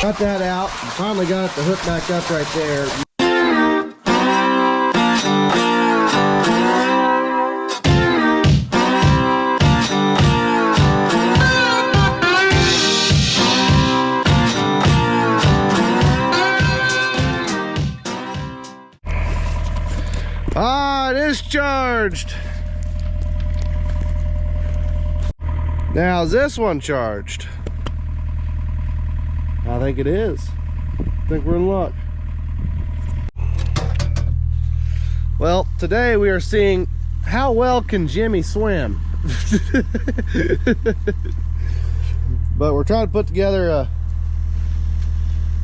Got that out. Finally got the hook back up right there. Ah, it is charged. Now, is this one charged? I think it is. I think we're in luck. Well, today we are seeing how well can Jimmy swim. But we're trying to put together a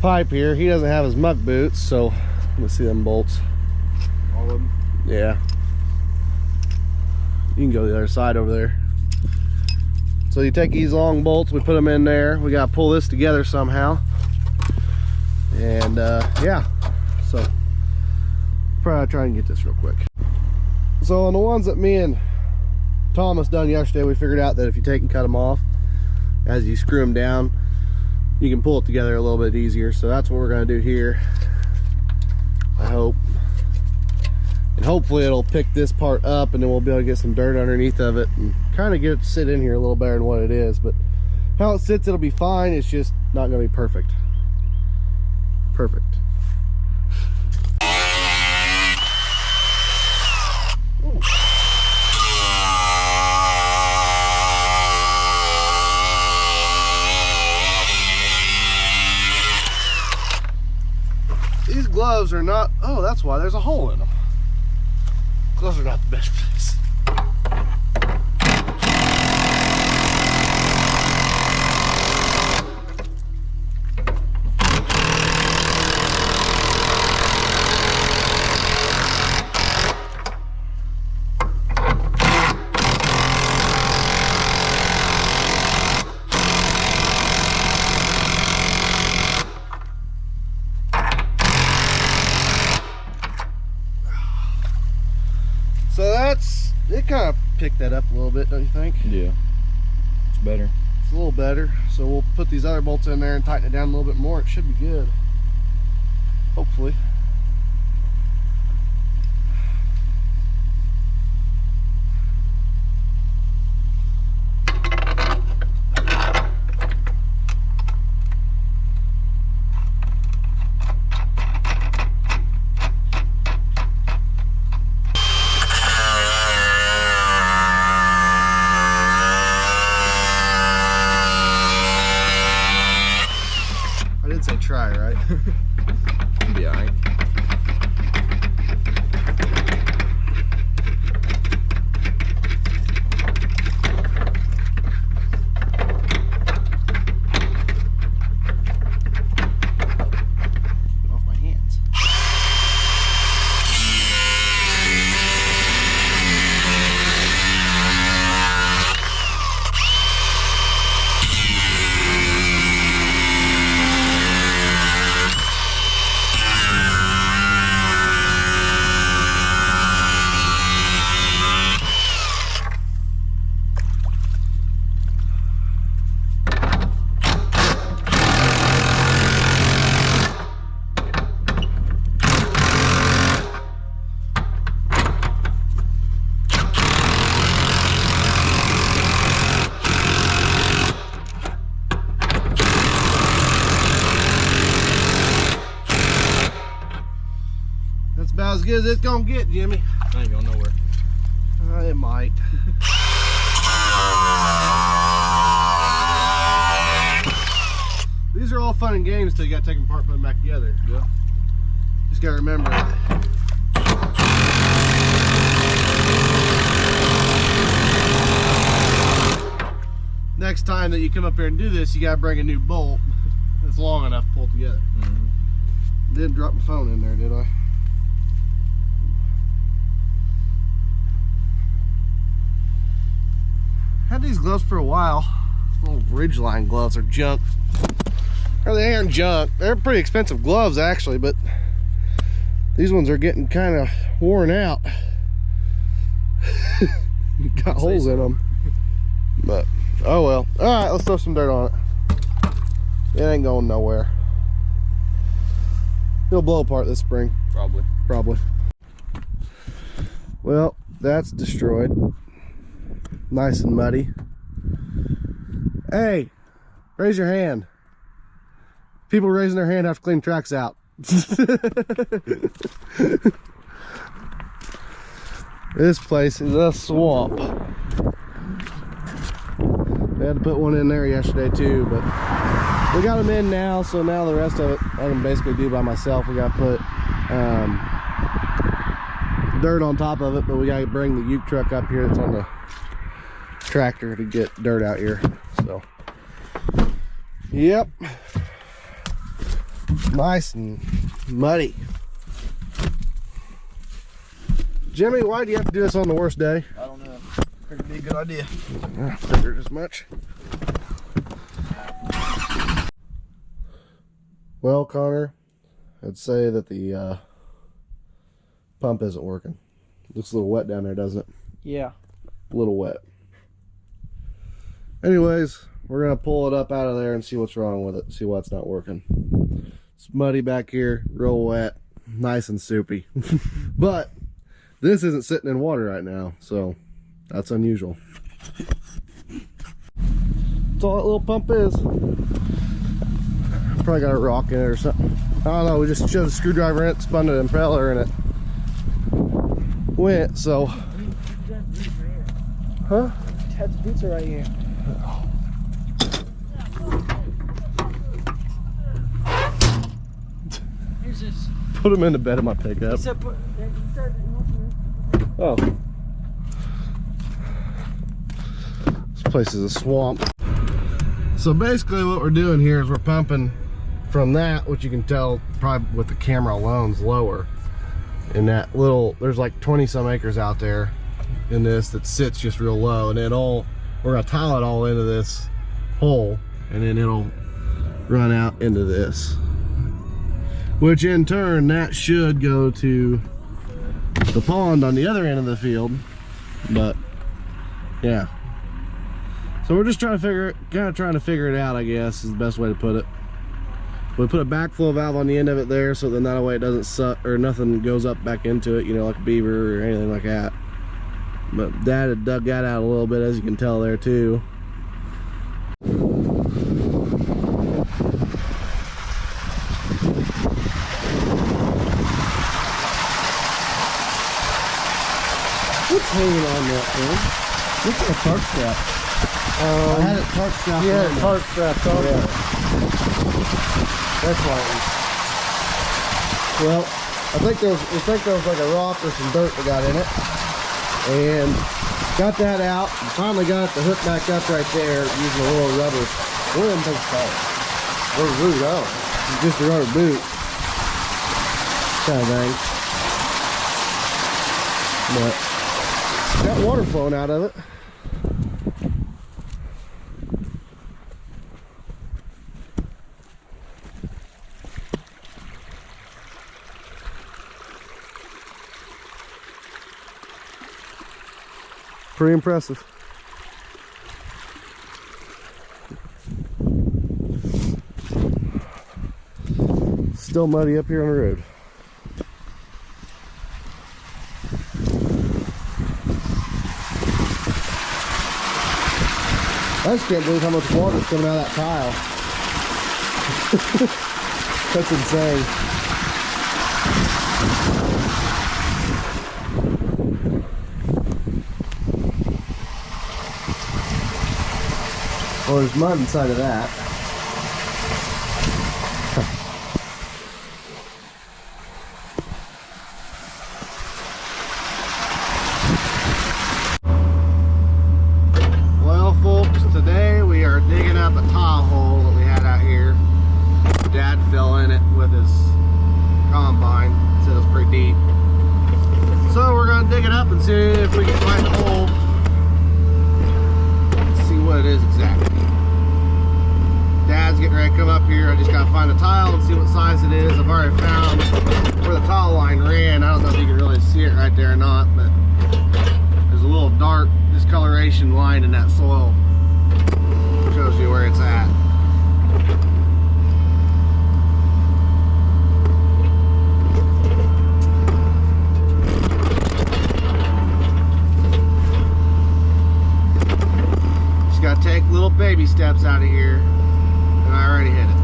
pipe here. He doesn't have his muck boots, so let's see them bolts. All of them? Yeah. You can go to the other side over there. So you take these long bolts, we put them in there. We got to pull this together somehow. And yeah, so probably try and get this real quick. So on the ones that me and Thomas done yesterday, we figured out that if you take and cut them off, as you screw them down, you can pull it together a little bit easier. So that's what we're going to do here, I hope. And hopefully it'll pick this part up, and then we'll be able to get some dirt underneath of it and kind of get it to sit in here a little better than what it is. But how it sits, it'll be fine. It's just not going to be perfect. Perfect. Ooh. These gloves are not, oh, that's why there's a hole in them. Gloves are not the best place. So that's, it kind of picked that up a little bit, don't you think? Yeah, it's better. It's a little better. So we'll put these other bolts in there and tighten it down a little bit more. It should be good. Hopefully. Say try, right? Yeah, all right. Get off my hands. That's about as good as it's gonna get, Jimmy. I ain't going nowhere. It might. These are all fun and games till you gotta take them apart and put them back together. Yeah. Just gotta remember it. Next time that you come up here and do this, you gotta bring a new bolt that's long enough to pull together. Mm-hmm. Didn't drop my phone in there, did I? Had these gloves for a while. Little Ridgeline gloves are junk. Or they aren't junk. They're pretty expensive gloves actually, but these ones are getting kind of worn out. Got holes in them. But oh well. All right, let's throw some dirt on it. It ain't going nowhere. He'll blow apart this spring. Probably. Well, that's destroyed. Nice and muddy. Hey, raise your hand. People raising their hand have to clean tracks out. This place is a swamp. We had to put one in there yesterday too, but we got them in now, so now the rest of it I can basically do by myself. We got to put dirt on top of it, but we got to bring the Uke truck up here that's on the tractor to get dirt out here. So, yep, nice and muddy. Jimmy, why do you have to do this on the worst day? I don't know. Figured it'd be a good idea. I figured as much. Well, Connor, I'd say that the pump isn't working. Looks a little wet down there, doesn't it? Yeah. A little wet. Anyways, we're gonna pull it up out of there and see what's wrong with it. See why it's not working. It's muddy back here, real wet, nice and soupy. But this isn't sitting in water right now, so that's unusual. That's all that little pump is. Probably got a rock in it or something. I don't know, we just shoved a screwdriver in it, spun the impeller, and it went, so. Huh? Ted's boots are right here. Here's this. Put them in the bed of my pickup. Oh. This place is a swamp. So basically what we're doing here is we're pumping from that, which you can tell probably with the camera alone is lower. In that little, there's like 20 some acres out there in this that sits just real low, and we're gonna tile it all into this hole, and then it'll run out into this, which in turn that should go to the pond on the other end of the field. But yeah, so we're just trying to figure it out, I guess is the best way to put it. We put a backflow valve on the end of it there, so then that way it doesn't suck or nothing goes up back into it, you know, like a beaver or anything like that. But Dad had dug that out a little bit, as you can tell there too. What's hanging on that thing? Look at the tarp strap. I had it tarp strapped. Yeah, tarp strapped on. Yeah. That's why. Well, I think there was like a rock or some dirt that got in it, and got that out. And finally got the hook back up right there using a little rubber. What do them things called? Rubber boot. Oh, it's just a rubber boot kind of thing. But got water flowing out of it. Pretty impressive. Still muddy up here on the road. I just can't believe how much water is coming out of that tile. That's insane. Well, there's mud inside of that. Well, folks, today we are digging up a tile hole that we had out here. Dad fell in it with his combine. Said it was pretty deep. So we're gonna dig it up and see if we can find the hole. See what it is exactly. Dad's getting ready to come up here. I just gotta find a tile and see what size it is. I've already found where the tile line ran. I don't know if you can really see it right there or not, but there's a little dark discoloration line in that soil. Shows you where it's at. Just gotta take little baby steps out of here, and I already hit it.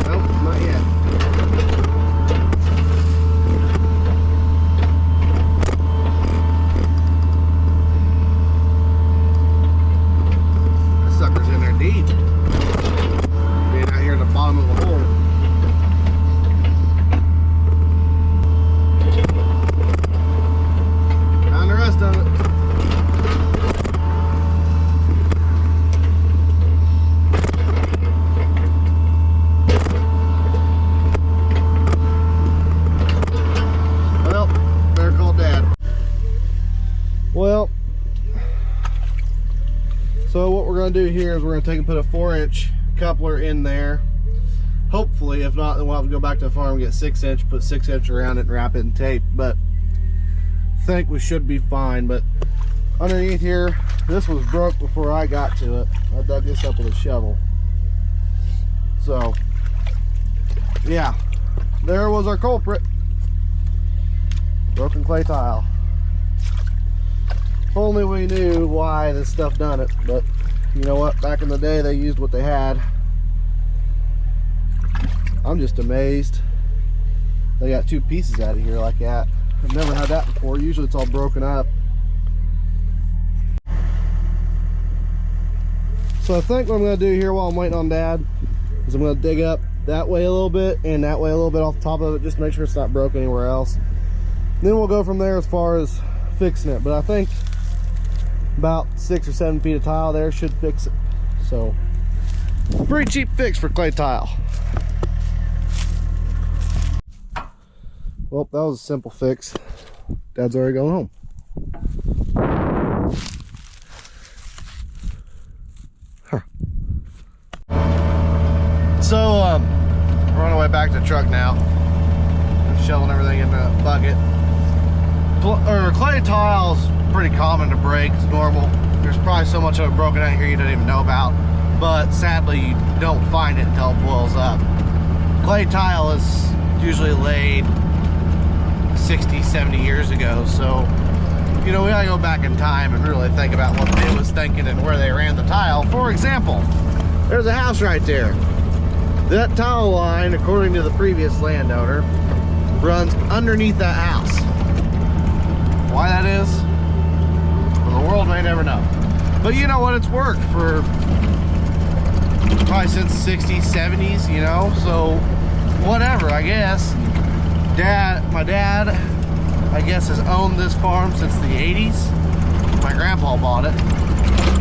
Nope, not yet. That sucker's in there deep. Being out here in the bottom of the hole. Found the rest of it. Well, so what we're going to do here is we're going to take and put a 4-inch coupler in there. Hopefully, if not, then we'll have to go back to the farm and get 6-inch, put 6-inch around it and wrap it in tape. But I think we should be fine. But underneath here, this was broke before I got to it. I dug this up with a shovel. So, yeah, there was our culprit. Broken clay tile. If only we knew why this stuff done it, but you know what? Back in the day, they used what they had. I'm just amazed they got 2 pieces out of here like that. I've never had that before. Usually it's all broken up. So I think what I'm going to do here while I'm waiting on Dad is I'm going to dig up that way a little bit and that way a little bit off the top of it, just to make sure it's not broken anywhere else. Then we'll go from there as far as fixing it. But I think about 6 or 7 feet of tile there should fix it. So pretty cheap fix for clay tile. Well, that was a simple fix. Dad's already going home. Huh. So we're on our way back to the truck now. I'm shoveling everything in the bucket. Clay tile's pretty common to break. It's normal. There's probably so much of it broken out here you don't even know about, but sadly you don't find it until it boils up. Clay tile is usually laid 60, 70 years ago, so you know, we gotta go back in time and really think about what they was thinking and where they ran the tile. For example, there's a house right there. That tile line, according to the previous landowner, runs underneath that house. Why that is, well, the world may never know. But you know what, it's worked for probably since 60s, 70s, you know, so whatever, I guess. My dad, I guess, has owned this farm since the 80s. My grandpa bought it.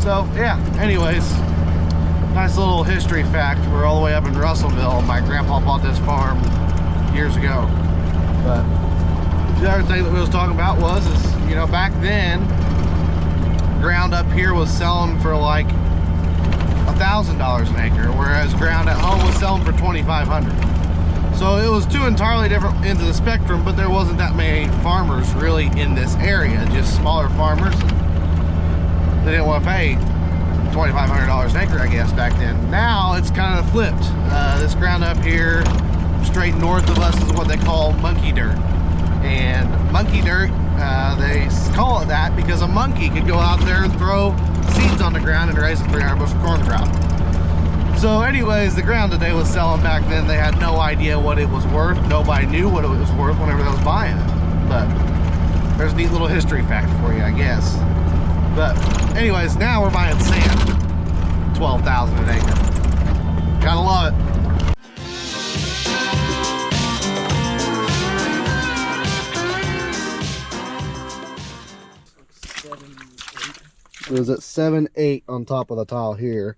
So yeah, anyways, nice little history fact. We're all the way up in Russellville. My grandpa bought this farm years ago. But the other thing that we was talking about was, you know, back then, ground up here was selling for like $1,000 an acre, whereas ground at home was selling for $2,500. So it was 2 entirely different ends of the spectrum, but there wasn't that many farmers really in this area, just smaller farmers. They didn't want to pay $2,500 an acre, I guess, back then. Now it's kind of flipped. This ground up here, straight north of us, is what they call monkey dirt. And monkey dirt, they call it that because a monkey could go out there and throw seeds on the ground and raise a 300 bushel corn crop. So anyways, the ground that they was selling back then, they had no idea what it was worth. Nobody knew what it was worth whenever they was buying it. But there's a neat little history fact for you, I guess. But anyways, now we're buying sand, $12,000 an acre. Gotta love it. It was at 7, 8 on top of the tile here.